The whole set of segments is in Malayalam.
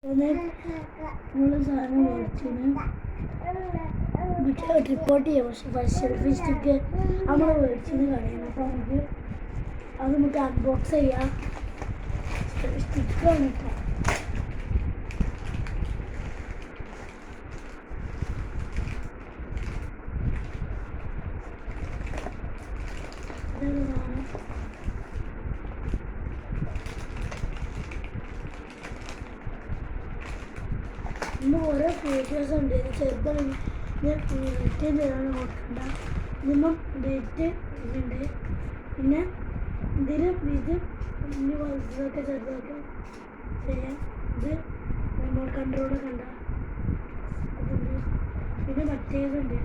നമ്മൾ സാധനം മേടിച്ചിന് വീട്ടിലോട്ട് റിപ്പോർട്ട് ചെയ്യാം. പക്ഷെ സെൽഫി സ്റ്റിക്ക് നമ്മൾ മേടിച്ചിന് കടയിൽ. അപ്പോൾ നമുക്ക് അൺബോക്സ് ചെയ്യാം. സ്റ്റിക്ക് വന്നിട്ട് ഇന്ന് ഓരോ ഫീച്ചേഴ്സ് ഉണ്ട്. ഇത് ചെറുതാണ്. ഡേറ്റ് എന്താണ് നോക്കണ്ട. ഇതിനും ഡേറ്റ് ഇതുണ്ട്. പിന്നെ ഇതിലും ഇനി വലുതൊക്കെ ചെറുതൊക്കെ ചെയ്യാം. ഇത് റിമോട്ട് കൺട്രോളൊക്കെ ഉണ്ട്. അതുണ്ട്. പിന്നെ മറ്റേതുണ്ട്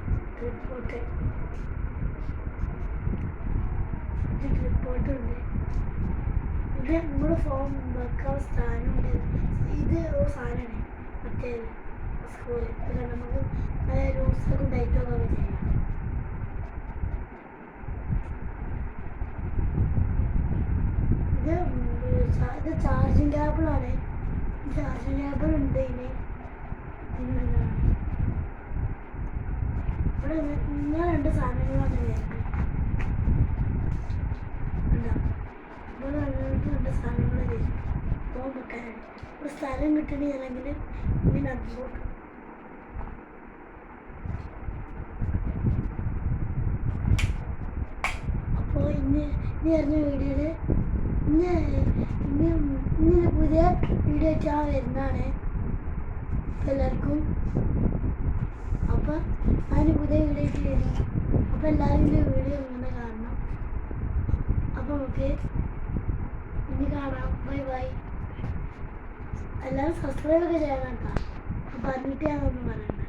റിപ്പോർട്ട്. റിപ്പോർട്ടുണ്ട്. പിന്നെ നമ്മുടെ ഫോൺ വെക്കാൻ സ്ഥാനമുണ്ട്. ഇത് ഒരു സാധനമാണ് മറ്റേത് സ്കൂളിൽ. നമുക്ക് റൂൾസൊക്കെ ഡേറ്റൊക്കെ ചെയ്യാം. ഇത് ചാർജിങ് കേബിളാണ്. ചാർജിങ് കേബിൾ ഉണ്ട് ഇവിടെ. ഇങ്ങനെ രണ്ട് സാധനങ്ങളാണ് വരുന്നത്. ഇവിടെ രണ്ട് സാധനങ്ങൾ വരും. ഫോൺ വെക്കാനാണ്. ഒരു സ്ഥലം കിട്ടണമെങ്കിൽ ഇങ്ങനെ അതുപോട്ട്. അപ്പോൾ ഇനി വരുന്ന വീഡിയോയിൽ ഇനി പുതിയ വീഡിയോ ആയിട്ടാ വരുന്നതാണ് എല്ലാവർക്കും. അപ്പം അതിന് പുതിയ വീഡിയോ ആയിട്ട് വരും. അപ്പം എല്ലാവരും വീഡിയോ ഇങ്ങനെ കാണണം. അപ്പം നമുക്ക് ഇനി കാണാം. Bye bye. എല്ലാവരും സബ്സ്ക്രൈബ് ഒക്കെ ചെയ്യണം കേട്ടോ. പറഞ്ഞിട്ട് ഞാനൊന്നും പറയണ്ട.